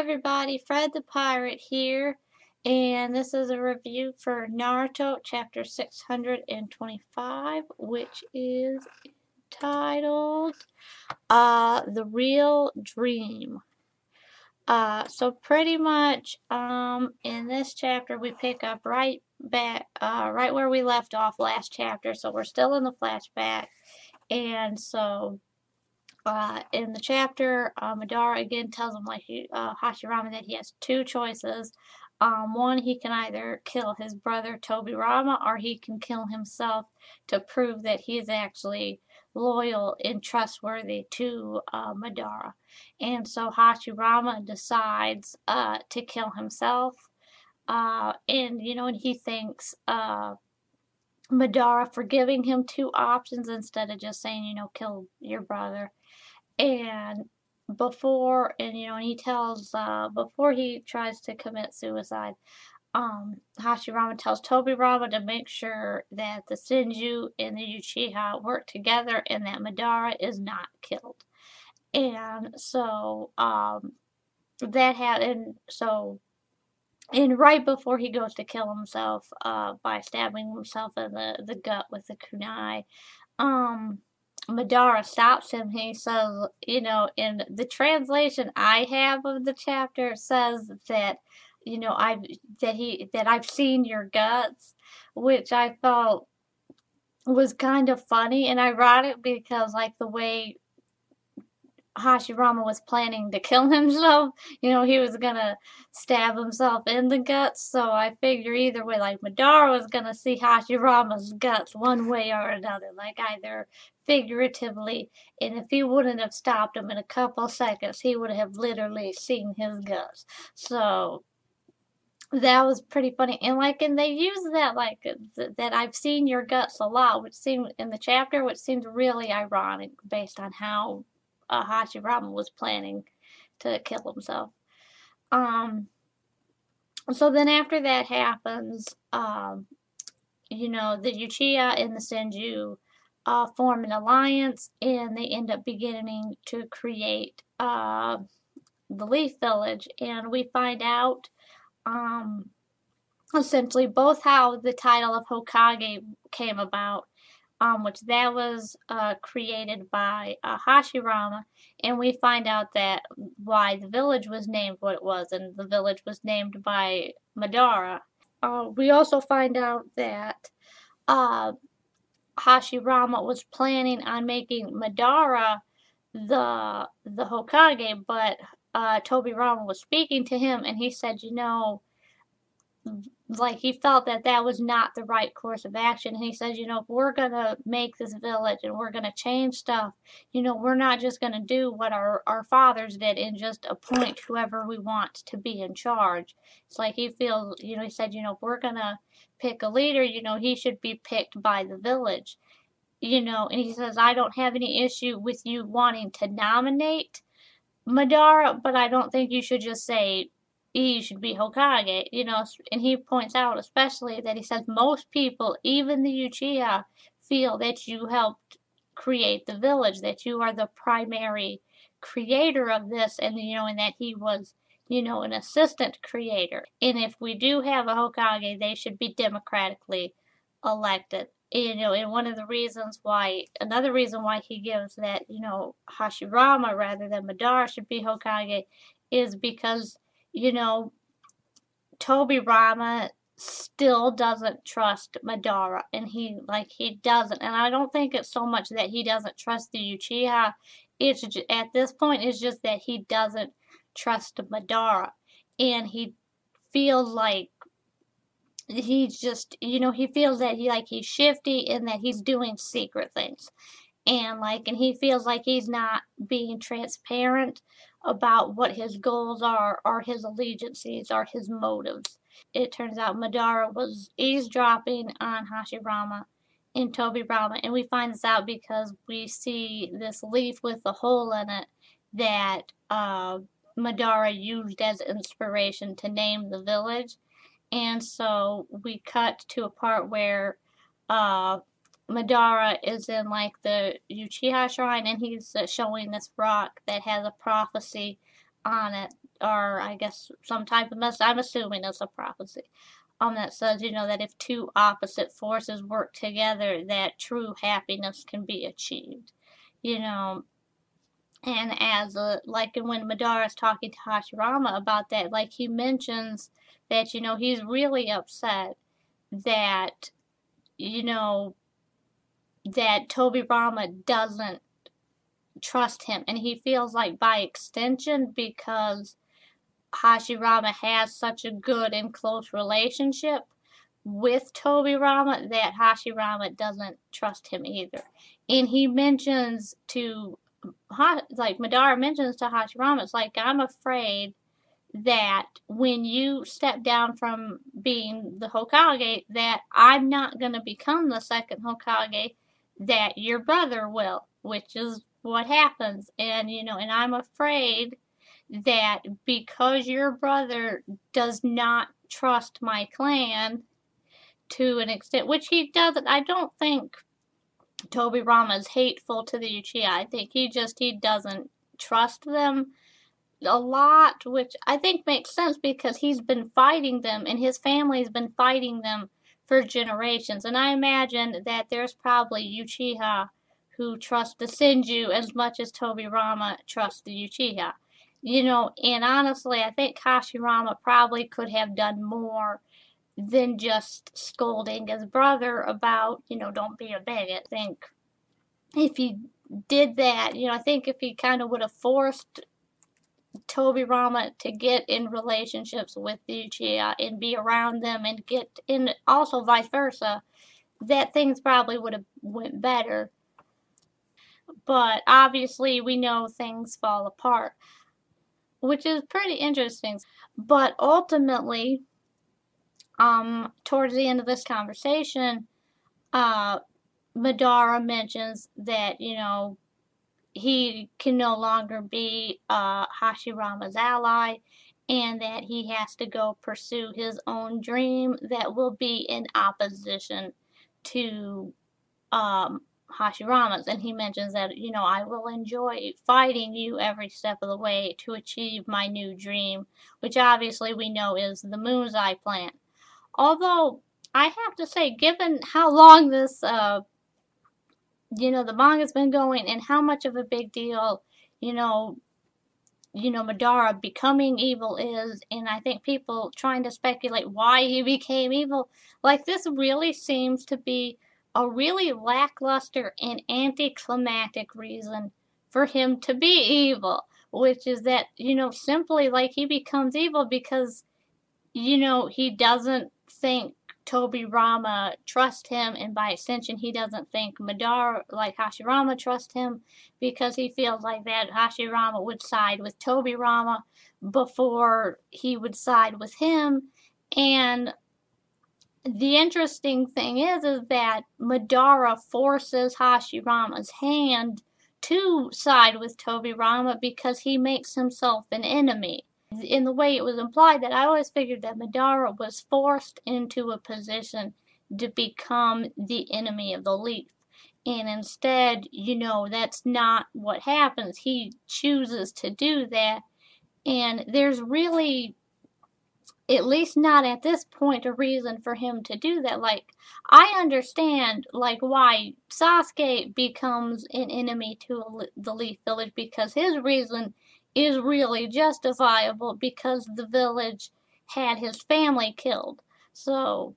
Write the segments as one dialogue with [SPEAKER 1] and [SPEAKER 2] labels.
[SPEAKER 1] everybody, Fred the Pirate here, and this is a review for Naruto chapter 625, which is titled The Real Dream. So pretty much in this chapter we pick up right back right where we left off last chapter, so we're still in the flashback. And so in the chapter, Madara again tells him, like Hashirama, that he has two choices. One, he can either kill his brother Tobirama, or he can kill himself to prove that he is actually loyal and trustworthy to Madara. And so Hashirama decides to kill himself. And he thanks Madara for giving him two options instead of just saying, kill your brother. And and he tells, before he tries to commit suicide, Hashirama tells Tobirama to make sure that the Senju and the Uchiha work together and that Madara is not killed. And so, and right before he goes to kill himself, by stabbing himself in the gut with the kunai, Madara stops him. He says, in the translation I have of the chapter, says that, I've seen your guts, which I thought was kind of funny and ironic because, like, the way Hashirama was planning to kill himself, he was gonna stab himself in the guts, so I figure either way, like, Madara was gonna see Hashirama's guts one way or another, like, either figuratively, and if he wouldn't have stopped him in a couple seconds, he would have literally seen his guts. So that was pretty funny, and they use that, like, that I've seen your guts a lot, which seemed in the chapter, which seems really ironic based on how Hashirama was planning to kill himself. So then after that happens, the Uchiha and the Senju form an alliance, and they end up beginning to create the Leaf Village, and we find out essentially both how the title of Hokage came about, which that was created by Hashirama, and we find out that why the village was named what it was, and the village was named by Madara. We also find out that Hashirama was planning on making Madara the Hokage, but Tobirama was speaking to him, and he said, like, he felt that that was not the right course of action. And he says, if we're going to make this village and we're going to change stuff, we're not just going to do what our fathers did and just appoint whoever we want to be in charge. It's like he feels, he said, if we're going to pick a leader, he should be picked by the village. And he says, I don't have any issue with you wanting to nominate Madara, but I don't think you should just say he should be Hokage, and he points out especially that he says most people, even the Uchiha, feel that you helped create the village, that you are the primary creator of this, and and that he was, an assistant creator. And if we do have a Hokage, they should be democratically elected. And another reason why he gives that, Hashirama rather than Madara should be Hokage is because, Tobirama still doesn't trust Madara, and he doesn't, and I don't think it's so much that he doesn't trust the Uchiha, it's just, at this point, it's just that he doesn't trust Madara, and he feels like he's just, he feels that he's shifty and that he's doing secret things. And he feels like he's not being transparent about what his goals are, or his allegiances, or his motives. It turns out Madara was eavesdropping on Hashirama and Tobirama, and we find this out because we see this leaf with a hole in it that Madara used as inspiration to name the village. And so we cut to a part where Madara is in the Uchiha shrine, and he's showing this rock that has a prophecy on it, or I guess some type of message. I'm assuming it's a prophecy. That says, that if two opposite forces work together, that true happiness can be achieved. You know, and as like when Madara's talking to Hashirama about that, like he mentions that, he's really upset that, you know, that Tobirama doesn't trust him, and he feels like by extension, because Hashirama has such a good and close relationship with Tobirama, that Hashirama doesn't trust him either. And he mentions to, like Madara mentions to Hashirama, it's like, I'm afraid that when you step down from being the Hokage, that I'm not going to become the second Hokage, that your brother will, which is what happens. And, and I'm afraid that because your brother does not trust my clan to an extent, which he doesn't, I don't think Tobirama is hateful to the Uchiha. I think he doesn't trust them a lot, which I think makes sense because he's been fighting them and his family's been fighting them for generations. And I imagine that there's probably Uchiha who trust the Senju as much as Tobirama trusts the Uchiha. And honestly, I think Hashirama probably could have done more than just scolding his brother about, don't be a bigot. I think if he did that, I think if he kind of would have forced Tobirama to get in relationships with the Uchiha and be around them and get in, also vice versa, that things probably would have went better. But obviously we know things fall apart, which is pretty interesting. But ultimately, towards the end of this conversation, Madara mentions that, he can no longer be Hashirama's ally, and that he has to go pursue his own dream that will be in opposition to Hashirama's. And he mentions that, I will enjoy fighting you every step of the way to achieve my new dream, which obviously we know is the Moon's Eye plan. Although, I have to say, given how long this the manga's been going and how much of a big deal, Madara becoming evil is, and I think people trying to speculate why he became evil, like this really seems to be a really lackluster and anticlimactic reason for him to be evil, which is that, simply like he becomes evil because, he doesn't think Tobirama trusts him, and by extension, he doesn't think Madara, like Hashirama, trusts him because he feels like that Hashirama would side with Tobirama before he would side with him. And the interesting thing is that Madara forces Hashirama's hand to side with Tobirama because he makes himself an enemy. In the way it was implied, that I always figured that Madara was forced into a position to become the enemy of the leaf. And instead, that's not what happens. He chooses to do that. And there's really, at least not at this point, a reason for him to do that. Like, I understand, like, why Sasuke becomes an enemy to the Leaf Village, because his reason is really justifiable because the village had his family killed. So,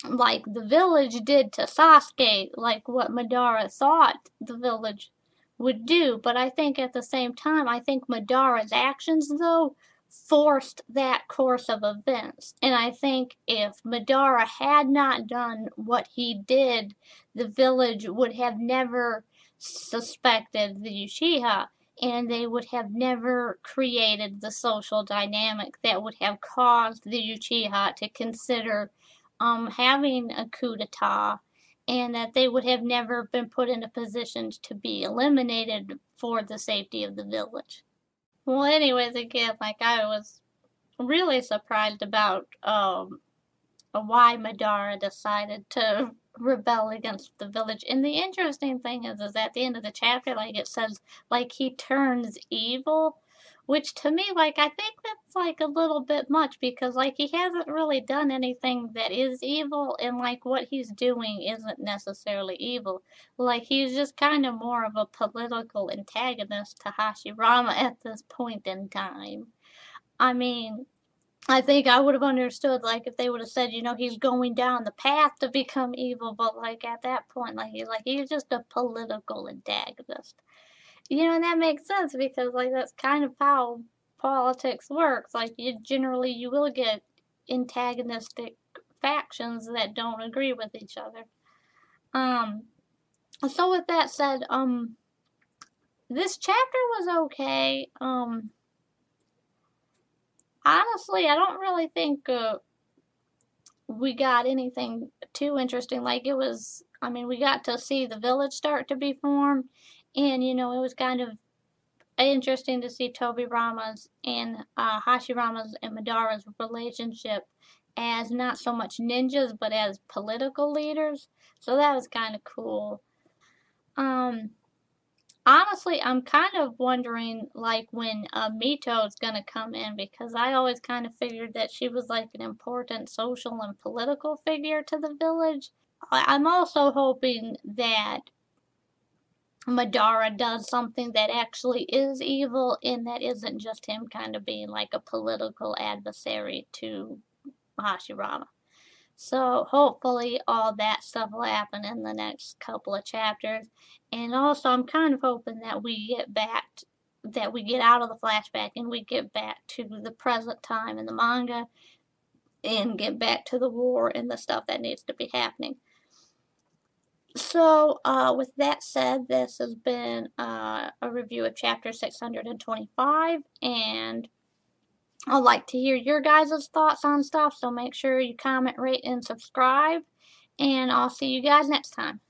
[SPEAKER 1] like, the village did to Sasuke, like, what Madara thought the village would do. But I think at the same time, I think Madara's actions, though, forced that course of events. And I think if Madara had not done what he did, the village would have never suspected the Uchiha, and they would have never created the social dynamic that would have caused the Uchiha to consider having a coup d'etat, and that they would have never been put in a position to be eliminated for the safety of the village. Well, anyways, again, like I was really surprised about why Madara decided to rebel against the village. And the interesting thing is at the end of the chapter, like it says, like he turns evil, Which to me, like, I think that's like a little bit much because, like, he hasn't really done anything that is evil, and like what he's doing isn't necessarily evil. Like, he's just kind of more of a political antagonist to Hashirama at this point in time. I mean, I think I would have understood, like, if they would have said, you know, he's going down the path to become evil, but like at that point, he's just a political antagonist. You know, and that makes sense because like that's kind of how politics works. Like you will get antagonistic factions that don't agree with each other. Um so with that said, this chapter was okay. Honestly, I don't really think we got anything too interesting. Like it was, I mean, we got to see the village start to be formed, and you know, it was kind of interesting to see Tobirama's and Hashirama's and Madara's relationship as not so much ninjas but as political leaders. So that was kind of cool. Um, Honestly, I'm kind of wondering like when Mito's gonna come in because I always kind of figured that she was like an important social and political figure to the village. I'm also hoping that Madara does something that actually is evil and that isn't just him kind of being like a political adversary to Hashirama. So hopefully all that stuff will happen in the next couple of chapters. And also I'm kind of hoping that we get out of the flashback and we get back to the present time in the manga and get back to the war and the stuff that needs to be happening. So, with that said, this has been a review of chapter 625, and I'd like to hear your guys' thoughts on stuff, so make sure you comment, rate, and subscribe, and I'll see you guys next time.